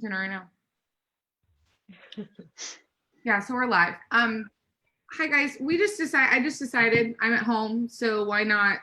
dinner right now. Yeah, so we're live. Hi guys. I just decided I'm at home, so why not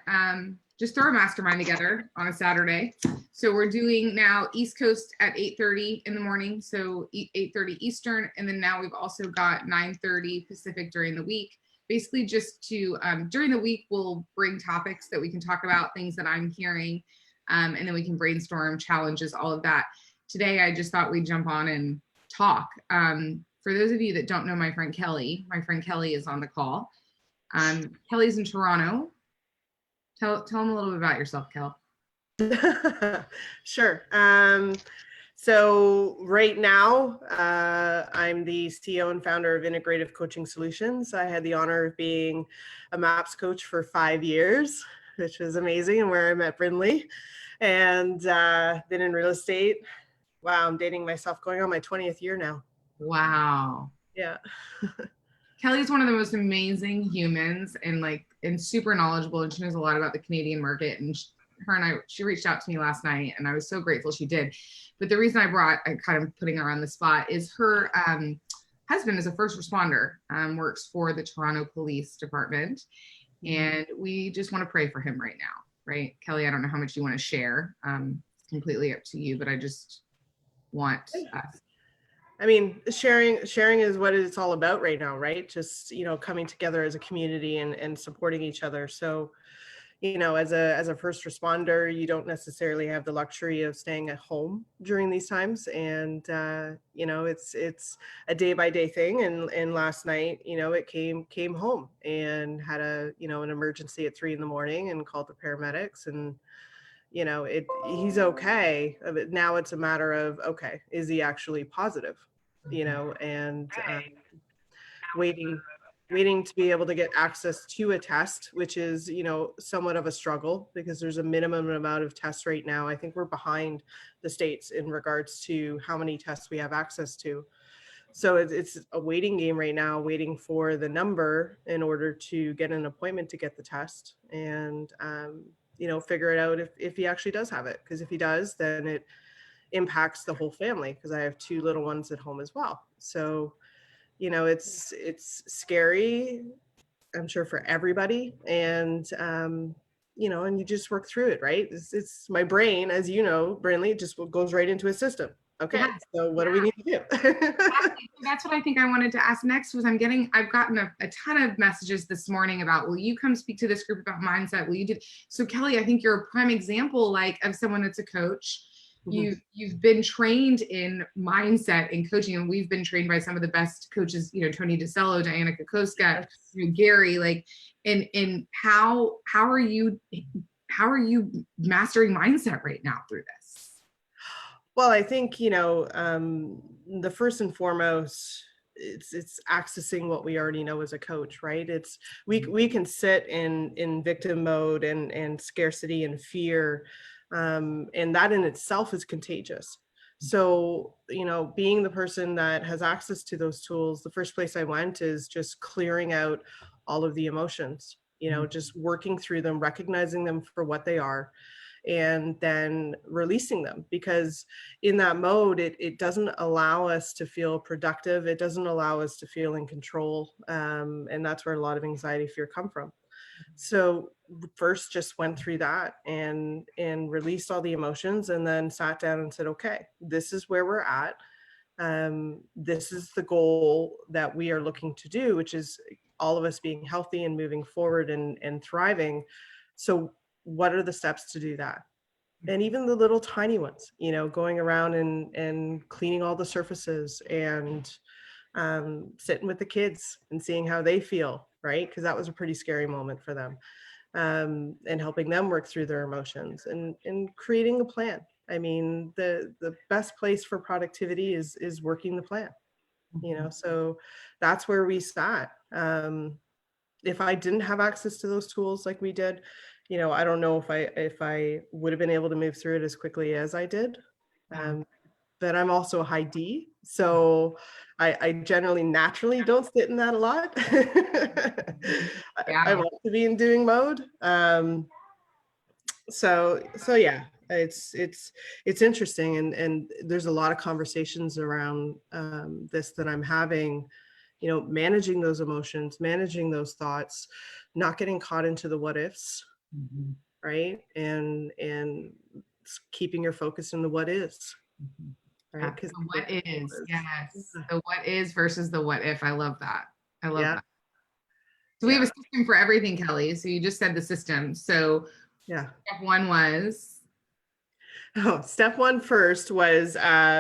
just throw a mastermind together on a Saturday. So we're doing now East Coast at 8:30 in the morning, so 8:30 Eastern, and then now we've also got 9:30 Pacific during the week. Basically, just to during the week, we'll bring topics that we can talk about, things that I'm hearing, and then we can brainstorm challenges, all of that. Today, I just thought we'd jump on and talk. For those of you that don't know my friend Kelly is on the call. Kelly's in Toronto. Tell them a little bit about yourself, Kel. Sure. So right now, I'm the CEO and founder of Integrative Coaching Solutions. I had the honor of being a MAPS coach for 5 years, which was amazing, and where I met Brindley, and been in real estate. Wow, I'm dating myself, going on my 20th year now. Wow. Yeah. Kelly's one of the most amazing humans and super knowledgeable, and she knows a lot about the Canadian market. And she reached out to me last night, and I was so grateful she did. But the reason I kind of putting her on the spot is her husband is a first responder, works for the Toronto Police Department. And we just want to pray for him right now, right? Kelly, I don't know how much you want to share. It's completely up to you, but I just want us. I mean, sharing is what it's all about right now, right? Just, coming together as a community and supporting each other. So, as a first responder, you don't necessarily have the luxury of staying at home during these times. And, it's a day by day thing. And last night, it came home and had an emergency at 3 a.m. and called the paramedics, and he's okay. But now it's a matter of, okay, is he actually positive? And waiting to be able to get access to a test, which is, somewhat of a struggle because there's a minimum amount of tests right now. I think we're behind the States in regards to how many tests we have access to. So it's a waiting game right now, waiting for the number in order to get an appointment to get the test and, figure it out if he actually does have it. Because if he does, then it impacts the whole family, because I have 2 little ones at home as well. So, it's scary, I'm sure, for everybody. And, and you just work through it, right? It's my brain, as you know, Brindley, just goes right into a system. Okay, yeah. So what do we need to do? Exactly. That's what I think I wanted to ask next was I've gotten a ton of messages this morning about, will you come speak to this group about mindset? Will you do? So Kelly, I think you're a prime example, of someone that's a coach. Mm-hmm. You've been trained in mindset and coaching, and we've been trained by some of the best coaches, Tony DeCello, Diana Kokoska, yes. Gary, and how are you mastering mindset right now through this? Well, I think, the first and foremost, it's accessing what we already know as a coach, right? It's we can sit in victim mode and scarcity and fear, and that in itself is contagious. So, being the person that has access to those tools, the first place I went is just clearing out all of the emotions, just working through them, recognizing them for what they are, and then releasing them, because in that mode, it doesn't allow us to feel productive. It doesn't allow us to feel in control. And that's where a lot of anxiety, fear come from. So first just went through that and released all the emotions, and then sat down and said, okay, this is where we're at. This is the goal that we are looking to do, which is all of us being healthy and moving forward and thriving. So what are the steps to do that? And even the little tiny ones, going around and cleaning all the surfaces and sitting with the kids and seeing how they feel, right? Because that was a pretty scary moment for them, and helping them work through their emotions and creating a plan. I mean, the best place for productivity is working the plan, so that's where we sat. If I didn't have access to those tools like we did, I don't know if I would have been able to move through it as quickly as I did. But I'm also a high D, so I generally naturally don't sit in that a lot. I want to be in doing mode. So yeah, It's interesting, and there's a lot of conversations around this that I'm having, you know, managing those emotions, managing those thoughts, not getting caught into the what ifs, Mhm, right? And keeping your focus in the what is, Mhm. right? Yeah, Because the what is, yes. The what is versus the what if. I love that. I love yeah, that. So we have a yeah, system for everything, Kelly. So you just said the system. So yeah. step one was, Oh, step one first was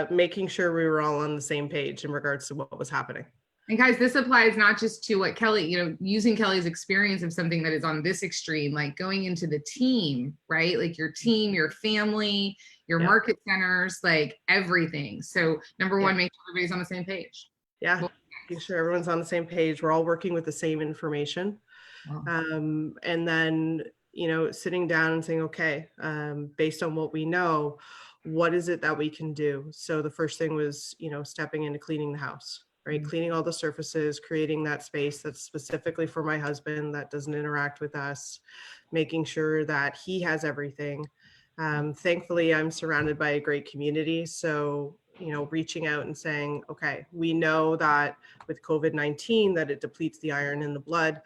making sure we were all on the same page in regards to what was happening. and guys, this applies not just to what Kelly, using Kelly's experience of something that is on this extreme, like going into the team, right? Like your team, your family, your Yeah, market centers, like everything. So number yeah, one, make sure everybody's on the same page. yeah. Well, Making sure everyone's on the same page. We're all working with the same information. well, And then, you know, sitting down and saying, okay, based on what we know, what is it that we can do? So the first thing was, you know, stepping into cleaning the house, right? Mhm. Cleaning all the surfaces, creating that space that's specifically for my husband that doesn't interact with us, making sure that he has everything. Thankfully, I'm surrounded by a great community. So, you know, reaching out and saying, okay, we know that with COVID-19 that it depletes the iron in the blood.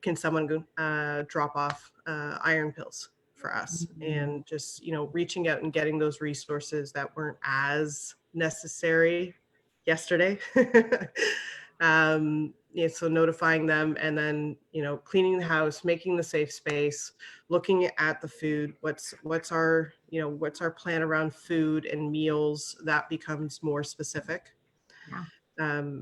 Can someone go drop off iron pills for us? Mhm. And just, you know, reaching out and getting those resources that weren't as necessary yesterday. Yeah, so notifying them, and then, you know, cleaning the house, making the safe space, looking at the food. What's our, you know, what's our plan around food and meals? That becomes more specific. Yeah.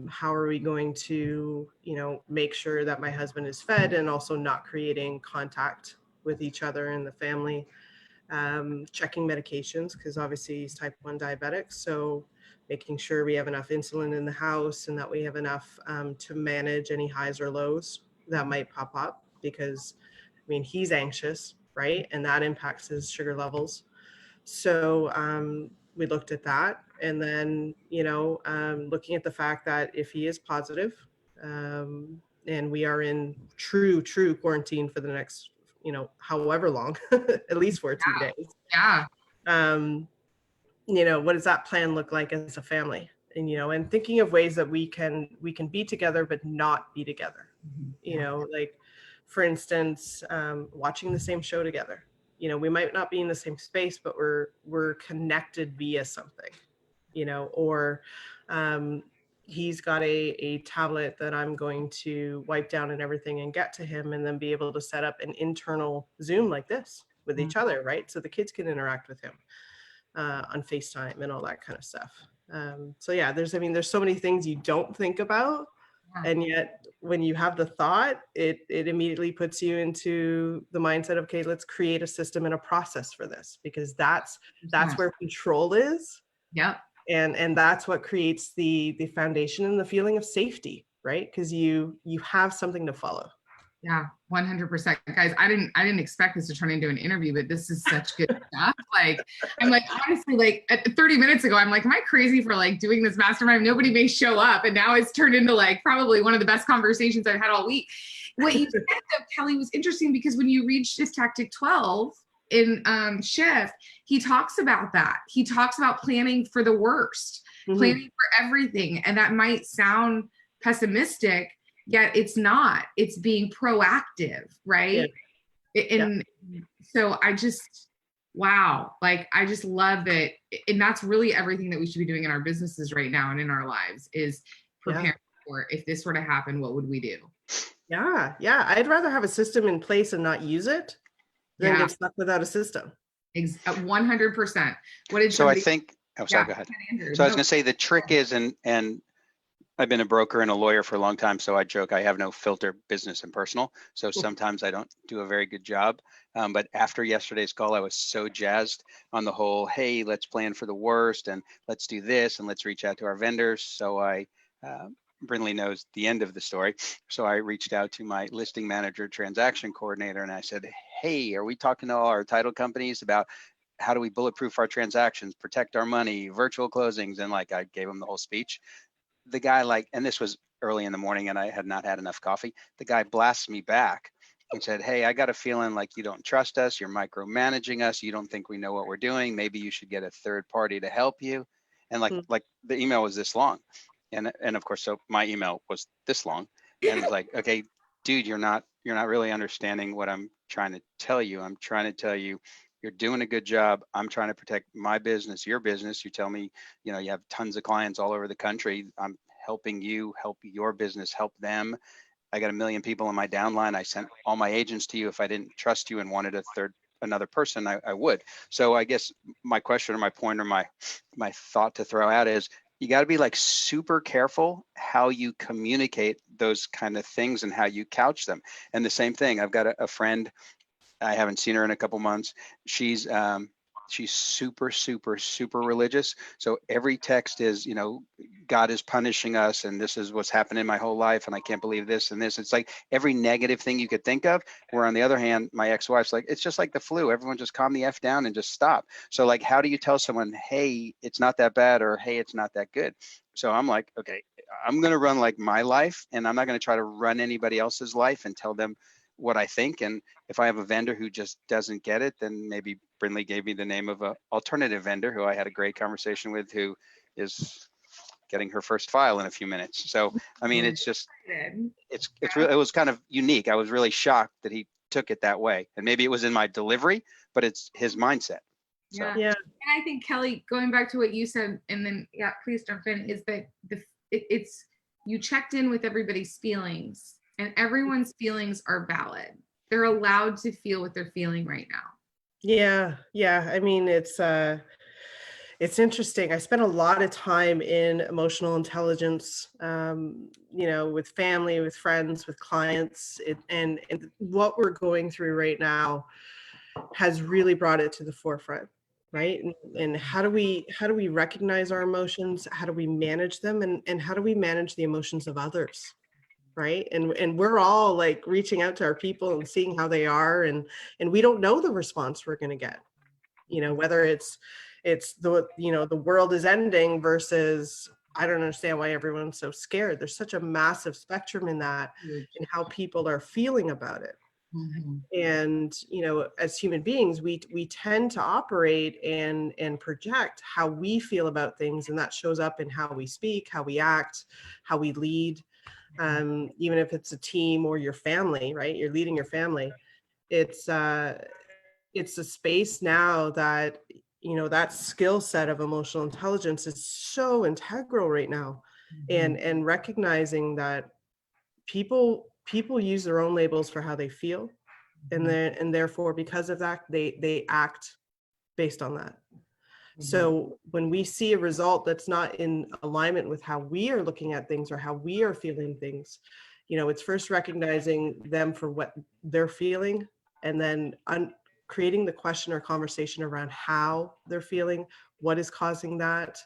How are we going to, you know, make sure that my husband is fed and also not creating contact with each other in the family? Checking medications, because obviously he's type 1 diabetic, so making sure we have enough insulin in the house and that we have enough to manage any highs or lows that might pop up, because I mean, he's anxious, right, and that impacts his sugar levels. So we looked at that, and then, you know, looking at the fact that if he is positive, and we are in true quarantine for the next, you know, however long, at least 14 days. Yeah. Um, you know, what does that plan look like as a family? And, you know, and thinking of ways that we can be together but not be together. Mhm. You know, like for instance, watching the same show together. You know, we might not be in the same space, but we're connected via something. You know, or he's got a tablet that I'm going to wipe down and everything and get to him, and then be able to set up an internal Zoom like this with each other, right? So the kids can interact with him on FaceTime and all that kind of stuff. So yeah, there's so many things you don't think about, Yeah. and yet when you have the thought, it immediately puts you into the mindset of, okay, let's create a system and a process for this, because that's where control is, Yep. and that's what creates the foundation and the feeling of safety, right? Because you have something to follow. Yeah, 100%. Guys, I didn't expect this to turn into an interview, but this is such good stuff. Like, I'm like, honestly, like 30 minutes ago, I'm like, am I crazy for like doing this mastermind? Nobody may show up. And now it's turned into like probably one of the best conversations I've had all week. What you said though, Kelly, was interesting, because when you read Shift Tactic 12 in Shift, he talks about that. He talks about planning for the worst, planning for everything. And that might sound pessimistic, yet it's not. It's being proactive, right? And so I just, wow, like I just love that. And that's really everything that we should be doing in our businesses right now and in our lives, is preparing for, if this were to happen, what would we do? Yeah, I'd rather have a system in place and not use it than Yeah, get stuck without a system. 100%. What did So I somebody? think, oh, sorry, go ahead. Andrew, So I was no. going to say the trick is, and I've been a broker and a lawyer for a long time, so I joke I have no filter, business and personal. So sometimes I don't do a very good job. But after yesterday's call, I was so jazzed on the whole, hey, let's plan for the worst and let's do this and let's reach out to our vendors. So Brinley knows the end of the story. So I reached out to my listing manager, transaction coordinator, and I said, hey, are we talking to all our title companies about how do we bulletproof our transactions, protect our money, virtual closings? And like I gave him the whole speech. The guy, like, and this was early in the morning and I had not had enough coffee. The guy blasts me back and said, hey, I got a feeling like you don't trust us. You're micromanaging us. You don't think we know what we're doing. Maybe you should get a third party to help you. And Hmm. like the email was this long. And of course, so my email was this long, and it's like, okay, dude, you're not really understanding what I'm trying to tell you. I'm trying to tell you, you're doing a good job. I'm trying to protect my business, your business. You tell me, you have tons of clients all over the country. I'm helping you help your business, help them. I got a million people in my downline. I sent all my agents to you. If I didn't trust you and wanted another person, I would. So I guess my question or my point or my thought to throw out is, you got to be like super careful how you communicate those kind of things and how you couch them. And the same thing, I've got a friend, I haven't seen her in a couple months. She's super, super, super religious. So every text is, God is punishing us, and this is what's happened in my whole life, and I can't believe this and this. It's like every negative thing you could think of. Where on the other hand, my ex-wife's like, it's just like the flu. Everyone just calm the F down and just stop. So like, how do you tell someone, hey, it's not that bad, or hey, it's not that good? So I'm like, okay, I'm going to run like my life, and I'm not going to try to run anybody else's life and tell them what I think. And if I have a vendor who just doesn't get it, then maybe Brinley gave me the name of an alternative vendor who I had a great conversation with, who is getting her first file in a few minutes. So, I mean, it's just, it was kind of unique. I was really shocked that he took it that way. And maybe it was in my delivery, but it's his mindset. So. Yeah. And I think, Kelly, going back to what you said, and then, yeah, please jump in, is that it's you checked in with everybody's feelings, and everyone's feelings are valid. They're allowed to feel what they're feeling right now. Yeah. I mean, it's interesting. I spent a lot of time in emotional intelligence, with family, with friends, with clients, and what we're going through right now has really brought it to the forefront, right? And how do we recognize our emotions? How do we manage them? And how do we manage the emotions of others? Right. And we're all like reaching out to our people and seeing how they are. And we don't know the response we're going to get, whether it's the world is ending versus, I don't understand why everyone's so scared. There's such a massive spectrum in that, and how people are feeling about it. Mm-hmm. And, as human beings, we tend to operate and project how we feel about things. And that shows up in how we speak, how we act, how we lead. Even if it's a team or your family, right? You're leading your family. It's a space now that, that skill set of emotional intelligence is so integral right now. Mm-hmm. And recognizing that people use their own labels for how they feel. Mm-hmm. And therefore, because of that, they act based on that. So when we see a result that's not in alignment with how we are looking at things or how we are feeling things, it's first recognizing them for what they're feeling, and then creating the question or conversation around how they're feeling, what is causing that,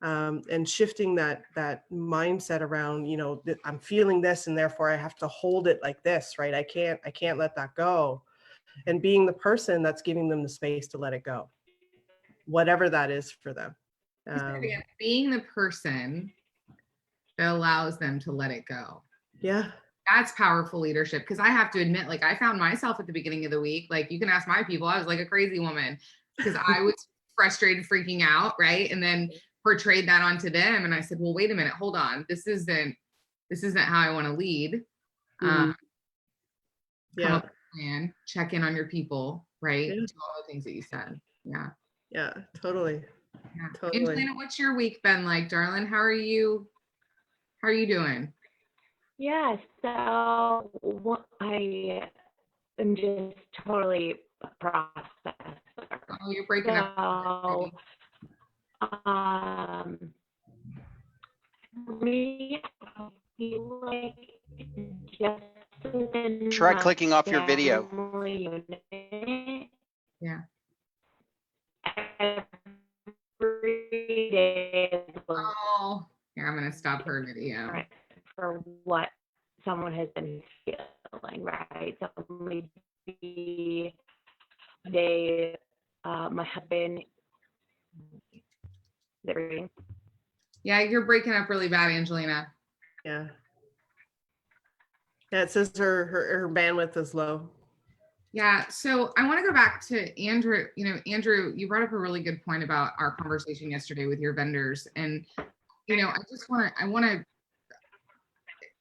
and shifting that mindset around, I'm feeling this and therefore I have to hold it like this, right? I can't let that go. And being the person that's giving them the space to let it go, whatever that is for them. Being the person that allows them to let it go. Yeah. That's powerful leadership. Because I have to admit, like, I found myself at the beginning of the week, like, you can ask my people, I was like a crazy woman because I was frustrated, freaking out, right? And then portrayed that onto them. And I said, well, wait a minute, hold on. This isn't how I want to lead. Come up with a plan, check in on your people, right? Do all the things that you said. Yeah, totally. Angelina, what's your week been like, darling? How are you doing? Yeah, so I am just totally a process. Oh, you're breaking up. Me, I feel like just try clicking off your video. Yeah. Every day. Oh, here, I'm gonna stop her video. For what someone has been feeling, right? So maybe one day, my husband. Yeah, you're breaking up really bad, Angelina. Yeah, Yeah, it says her bandwidth is low. Yeah, so I want to go back to Andrew. Andrew, you brought up a really good point about our conversation yesterday with your vendors. And, I want to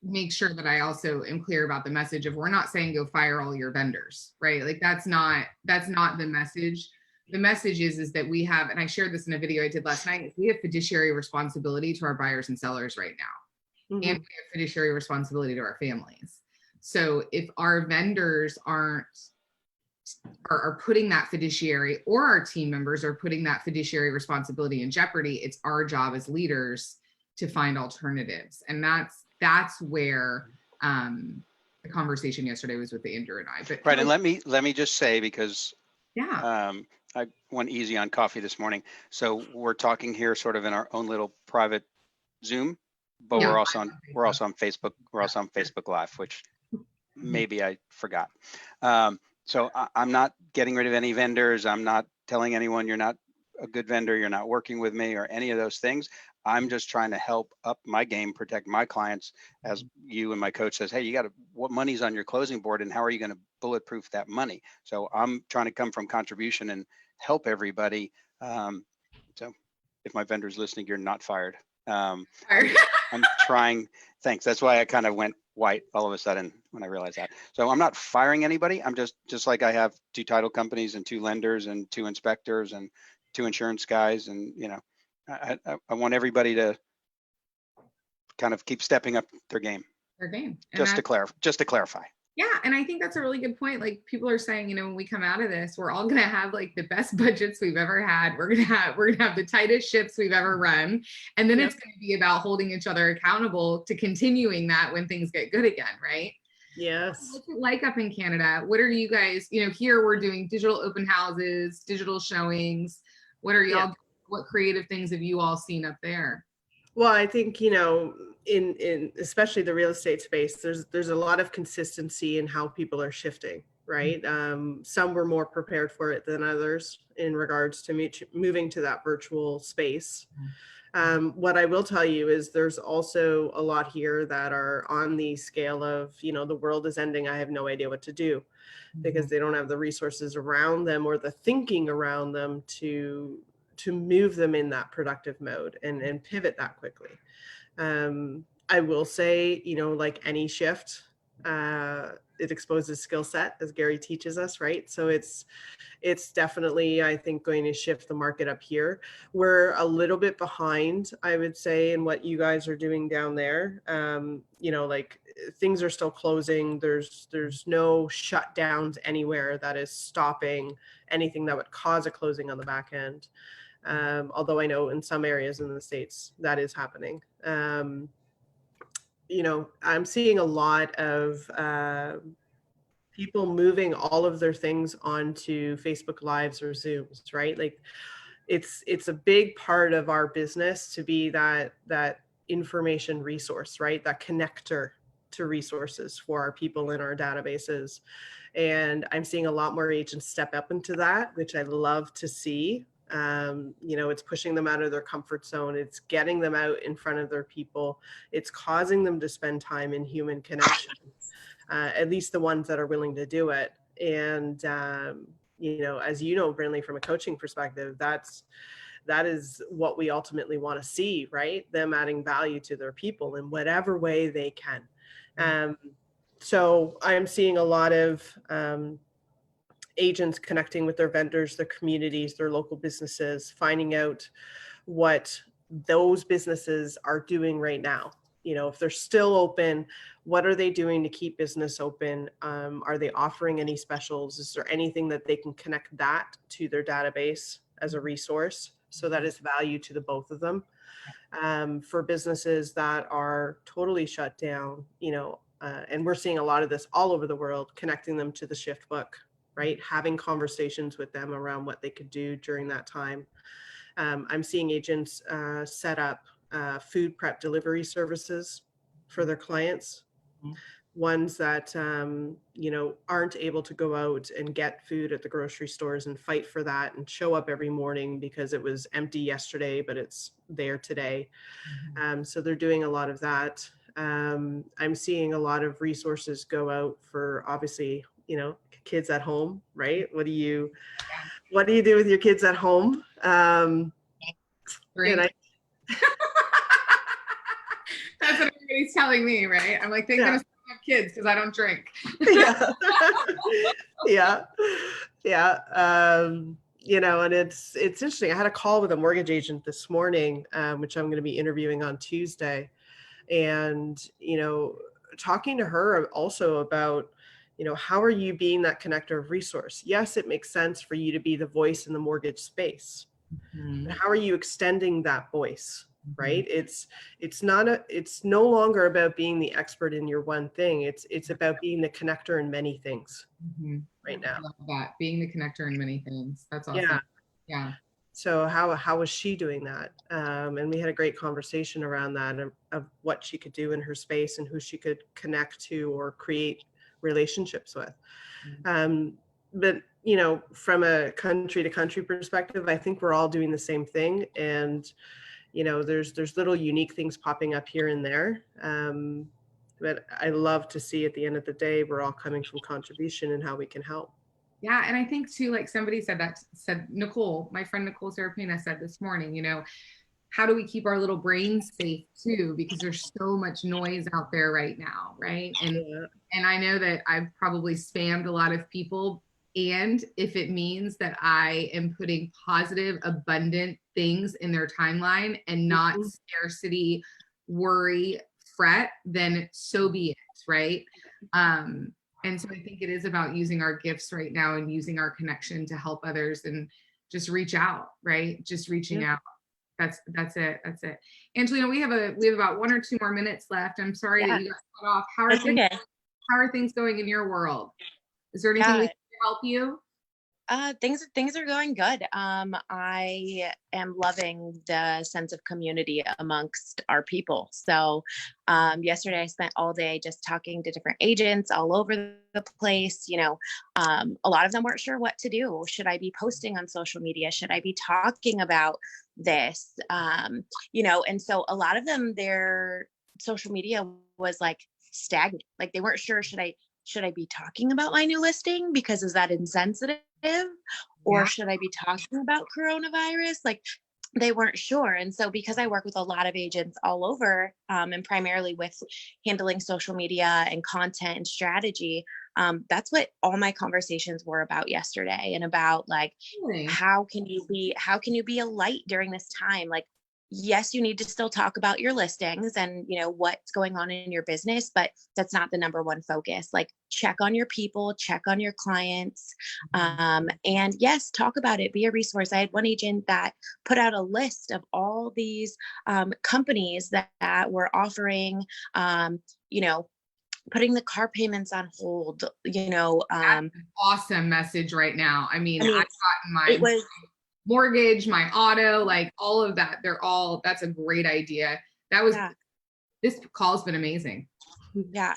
make sure that I also am clear about the message of we're not saying go fire all your vendors, right? Like that's not the message. The message is that we have, and I shared this in a video I did last night, we have fiduciary responsibility to our buyers and sellers right now. Mhm. And we have fiduciary responsibility to our families. So if our vendors are putting that fiduciary, or our team members are putting that fiduciary responsibility in jeopardy, it's our job as leaders to find alternatives. And that's where the conversation yesterday was with Andrew and I. But Right, and let me just say, because yeah, I went easy on coffee this morning. So we're talking here sort of in our own little private Zoom, but Yeah. we're also on Facebook. We're also on Facebook Live, which maybe I forgot. So I'm not getting rid of any vendors. I'm not telling anyone you're not a good vendor, you're not working with me, or any of those things. I'm just trying to help up my game, protect my clients. As you and my coach says, hey, what money's on your closing board, and how are you going to bulletproof that money? So I'm trying to come from contribution and help everybody. So if my vendor's listening, you're not fired. I'm trying. Thanks. That's why I kind of went white all of a sudden when I realized that. So I'm not firing anybody. I'm just like I have 2 title companies and 2 lenders and 2 inspectors and 2 insurance guys. And, I want everybody to kind of keep stepping up their game. their game. And Just to clarify. yeah, and I think that's a really good point. Like people are saying, when we come out of this, we're all gonna have like the best budgets we've ever had. We're gonna have the tightest ships we've ever run, and then it's gonna be about holding each other accountable to continuing that when things get good again, right? Yes. What's it like up in Canada? What are you guys? Here we're doing digital open houses, digital showings. What are y'all? What creative things have you all seen up there? Well, I think, in especially the real estate space, there's a lot of consistency in how people are shifting, right? Some were more prepared for it than others in regards to moving to that virtual space. What I will tell you is there's also a lot here that are on the scale of, the world is ending, I have no idea what to do, because they don't have the resources around them or the thinking around them to move them in that productive mode and pivot that quickly. I will say, like any shift, it exposes skill set, as Gary teaches us, right? So it's definitely, I think, going to shift the market up here. We're a little bit behind, I would say, in what you guys are doing down there. Like things are still closing. There's no shutdowns anywhere that is stopping anything that would cause a closing on the back end. Although I know in some areas in the States that is happening. I'm seeing a lot of people moving all of their things onto Facebook Lives or Zooms, right? Like it's a big part of our business to be that information resource, right? That connector to resources for our people in our databases. And I'm seeing a lot more agents step up into that, which I love to see. It's pushing them out of their comfort zone. It's getting them out in front of their people. It's causing them to spend time in human connection, at least the ones that are willing to do it. And, as you know, Brinley, from a coaching perspective, that is what we ultimately want to see, right? Them adding value to their people in whatever way they can. So I'm seeing a lot of agents connecting with their vendors, their communities, their local businesses, finding out what those businesses are doing right now. If they're still open, what are they doing to keep business open? Are they offering any specials? Is there anything that they can connect that to their database as a resource so that it's value to the both of them? For businesses that are totally shut down, and we're seeing a lot of this all over the world, connecting them to the shift book, right? Having conversations with them around what they could do during that time. I'm seeing agents set up food prep delivery services for their clients. Ones that, aren't able to go out and get food at the grocery stores and fight for that and show up every morning because it was empty yesterday, but it's there today. So they're doing a lot of that. I'm seeing a lot of resources go out for, obviously, kids at home, right? What do you do with your kids at home? And Drink. I, That's what everybody's telling me, right? I'm like, thank Yeah. goodness I don't have kids because I don't drink. yeah, yeah. And it's interesting. I had a call with a mortgage agent this morning, which I'm going to be interviewing on Tuesday, and talking to her also about how are you being that connector of resource. Yes, it makes sense for you to be the voice in the mortgage space, Mhm. but how are you extending that voice, right? It's no longer about being the expert in your one thing. It's about being the connector in many things Mhm. right I now. love that, being the connector in many things. That's awesome. Yeah. Yeah. So how was she doing that? And we had a great conversation around that, of what she could do in her space and who she could connect to or create relationships with. But from a country to country perspective, I think we're all doing the same thing. And there's little unique things popping up here and there. But I love to see at the end of the day, we're all coming from contribution and how we can help. Yeah. And I think too, like somebody said Nicole, my friend Nicole Serapina said this morning, how do we keep our little brains safe too? Because there's so much noise out there right now, right? Yeah. And I know that I've probably spammed a lot of people. And if it means that I am putting positive, abundant things in their timeline and not Mhm. scarcity, worry, fret, then so be it, right? And so I think it is about using our gifts right now and using our connection to help others and just reach out, right? Just reaching Yeah. out. That's it. That's it. Angelina, we have about 1 or 2 more minutes left. I'm sorry that Yeah, you got cut off. that's okay. How are things going in your world? Is there anything we Yeah, can do to help you? things are going good. I am loving the sense of community amongst our people. So, yesterday I spent all day just talking to different agents all over the place. A lot of them weren't sure what to do. Should I be posting on social media? Should I be talking about this? And so a lot of them, their social media was like stagnant. Like they weren't sure, should I be talking about my new listing because is that insensitive? Or Yeah. should I be talking about coronavirus? Like they weren't sure. And so because I work with a lot of agents all over, and primarily with handling social media and content and strategy, that's what all my conversations were about yesterday, and about like, Really? how can you be a light during this time? Like, yes, you need to still talk about your listings and what's going on in your business, but that's not the number one focus. Like, check on your people, check on your clients, and yes, talk about it, be a resource. I had one agent that put out a list of all these companies that were offering, putting the car payments on hold. Awesome message right now. I mean, I mean, I've gotten it my was mortgage, my auto, like all of that. That's a great idea. yeah. This call's been amazing. Yeah.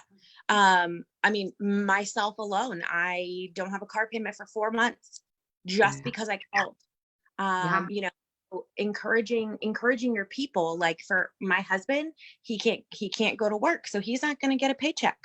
I mean, myself alone, I don't have a car payment for 4 months just Yeah. because I called. Yeah. Encouraging your people. Like for my husband, he can't go to work, so he's not going to get a paycheck.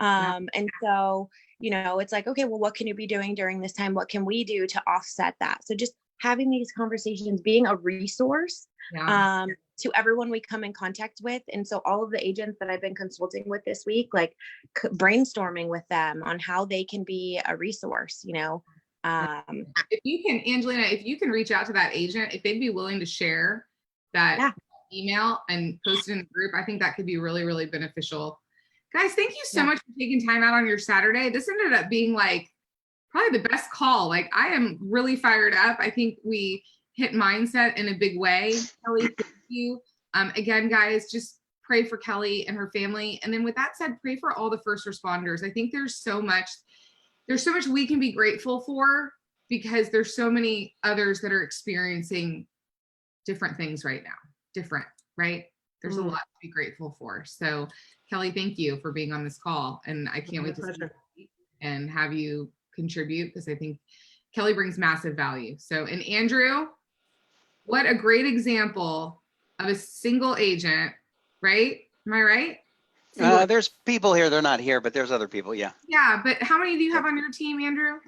Yeah. And so, it's like, okay, well, what can you be doing during this time? What can we do to offset that? So just having these conversations, being a resource, Yeah. to everyone we come in contact with. And so all of the agents that I've been consulting with this week, like brainstorming with them on how they can be a resource. If you can, Angelina, if you can reach out to that agent, if they'd be willing to share that Yeah. email and post it in the group, I think that could be really, really beneficial. Guys, thank you so Yeah. much for taking time out on your Saturday. This ended up being like probably the best call. Like I am really fired up. I think we hit mindset in a big way. Kelly, thank you. Again, guys, just pray for Kelly and her family. And then with that said, pray for all the first responders. I think there's so much we can be grateful for because there's so many others that are experiencing different things right now. Different, right? There's a lot to be grateful for. So Kelly, thank you for being on this call. And I can't wait to see and have you contribute because I think Kelly brings massive value. So, and Andrew, what a great example of a single agent, right? Am I right? Single- There's people here, they're not here, but there's other people, yeah. Yeah, but how many do you have on your team, Andrew?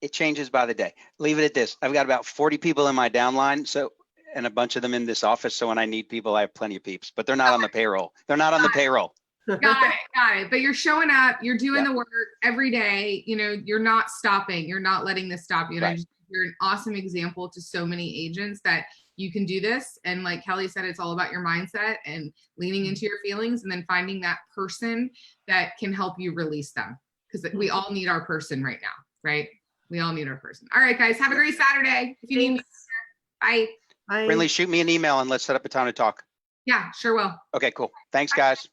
It changes by the day. Leave it at this. I've got about 40 people in my downline, so, and a bunch of them in this office. So when I need people, I have plenty of peeps, but they're not on the payroll. They're not on the payroll. Got it. But you're showing up, you're doing the work every day. You know, you're not stopping. You're not letting this stop you. And Right. you're an awesome example to so many agents that you can do this. And like Kelly said, it's all about your mindset and leaning into your feelings and then finding that person that can help you release them. Because we all need our person right now, right? We all need our person. All right, guys, have a great Saturday. If you need me, bye. Bye. Brinley, shoot me an email and let's set up a time to talk. Yeah, sure will. Okay, cool. Thanks, guys.